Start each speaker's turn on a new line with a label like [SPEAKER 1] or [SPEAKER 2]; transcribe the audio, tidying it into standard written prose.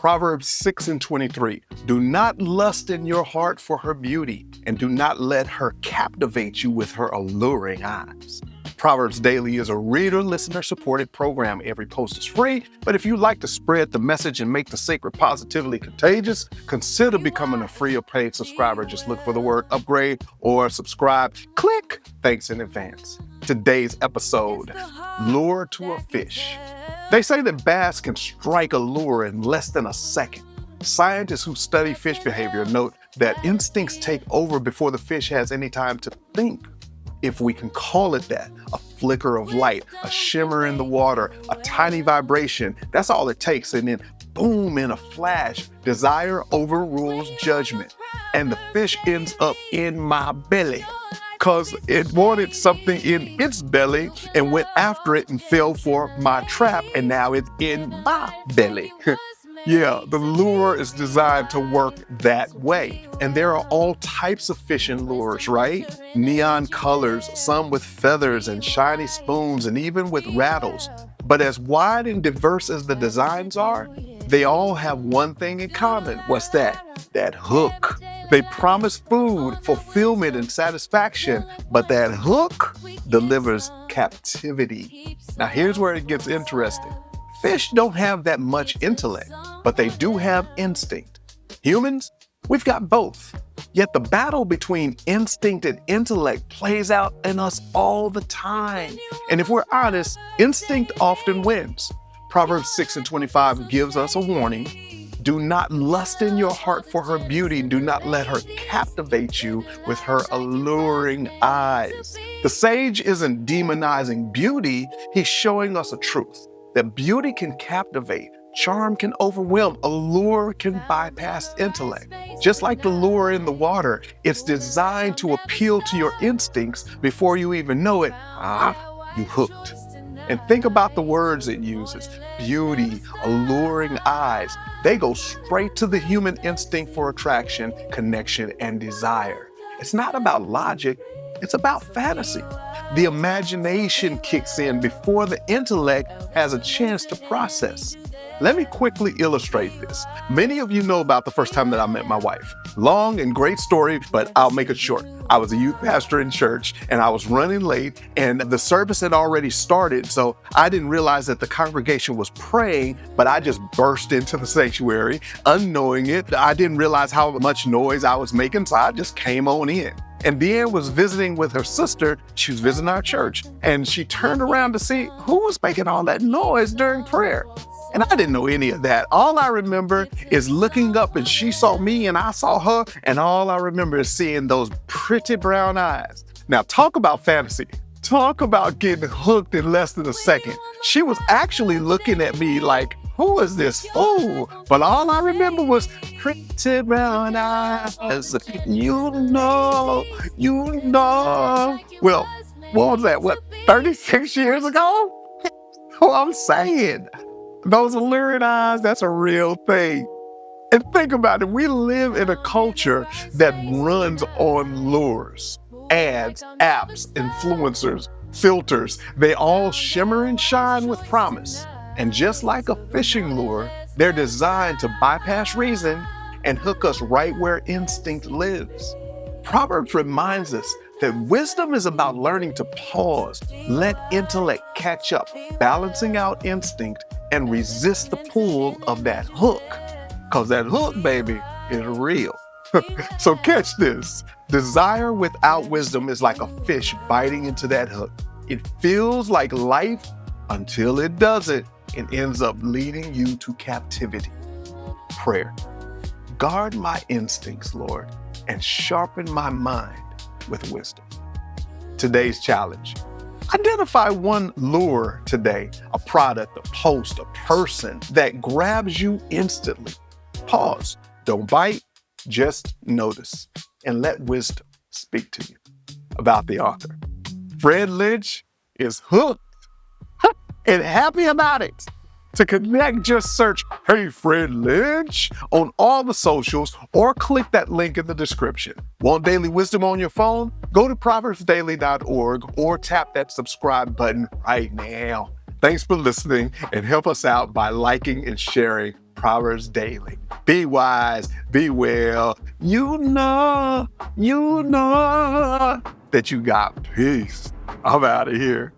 [SPEAKER 1] Proverbs 6:23. Do not lust in your heart for her beauty, and do not let her captivate you with her alluring eyes. Proverbs Daily is a reader-listener supported program. Every post is free, but if you'd like to spread the message and make the sacred positively contagious, consider becoming a free or paid subscriber. Just look for the word upgrade or subscribe. Click. Thanks in advance. Today's episode, lure to a fish. They say that bass can strike a lure in less than a second. Scientists who study fish behavior note that instincts take over before the fish has any time to think, if we can call it that. A flicker of light, a shimmer in the water, a tiny vibration. That's all it takes. And then boom, in a flash, desire overrules judgment. And the fish ends up in my belly, because it wanted something in its belly and went after it and fell for my trap, and now it's in my belly. Yeah, the lure is designed to work that way. And there are all types of fishing lures, right? Neon colors, some with feathers and shiny spoons, and even with rattles. But as wide and diverse as the designs are, they all have one thing in common. What's that? That hook. They promise food, fulfillment, and satisfaction, but that hook delivers captivity. Now here's where it gets interesting. Fish don't have that much intellect, but they do have instinct. Humans, we've got both. Yet the battle between instinct and intellect plays out in us all the time. And if we're honest, instinct often wins. Proverbs 6:25 gives us a warning. Do not lust in your heart for her beauty. Do not let her captivate you with her alluring eyes. The sage isn't demonizing beauty. He's showing us a truth. That beauty can captivate, charm can overwhelm, allure can bypass intellect. Just like the lure in the water, it's designed to appeal to your instincts before you even know it. You hooked. And think about the words it uses. Beauty, alluring eyes. They go straight to the human instinct for attraction, connection, and desire. It's not about logic, it's about fantasy. The imagination kicks in before the intellect has a chance to process. Let me quickly illustrate this. Many of you know about the first time that I met my wife. Long and great story, but I'll make it short. I was a youth pastor in church and I was running late and the service had already started, so I didn't realize that the congregation was praying, but I just burst into the sanctuary, unknowing it. I didn't realize how much noise I was making, so I just came on in. And Deanne was visiting with her sister. She was visiting our church. And she turned around to see who was making all that noise during prayer. And I didn't know any of that. All I remember is looking up and she saw me and I saw her. And all I remember is seeing those pretty brown eyes. Now talk about fantasy. Talk about getting hooked in less than a second. She was actually looking at me like, who is this fool? But all I remember was pretty brown eyes. You know. Well, what was that? 36 years ago? Well, I'm saying, those alluring eyes, that's a real thing. And think about it. We live in a culture that runs on lures, ads, apps, influencers, filters. They all shimmer and shine with promise. And just like a fishing lure, they're designed to bypass reason and hook us right where instinct lives. Proverbs reminds us that wisdom is about learning to pause, let intellect catch up, balancing out instinct, and resist the pull of that hook. Because that hook, baby, is real. So catch this. Desire without wisdom is like a fish biting into that hook. It feels like life until it doesn't. It ends up leading you to captivity. Prayer. Guard my instincts, Lord, and sharpen my mind with wisdom. Today's challenge. Identify one lure today, a product, a post, a person that grabs you instantly. Pause. Don't bite, just notice, and let wisdom speak to you. About the author. Fred Lynch is hooked and happy about it. To connect, just search Hey Fred Lynch on all the socials or click that link in the description. Want daily wisdom on your phone? Go to proverbsdaily.org or tap that subscribe button right now. Thanks for listening and help us out by liking and sharing Proverbs Daily. Be wise, be well. You know that you got peace. I'm out of here.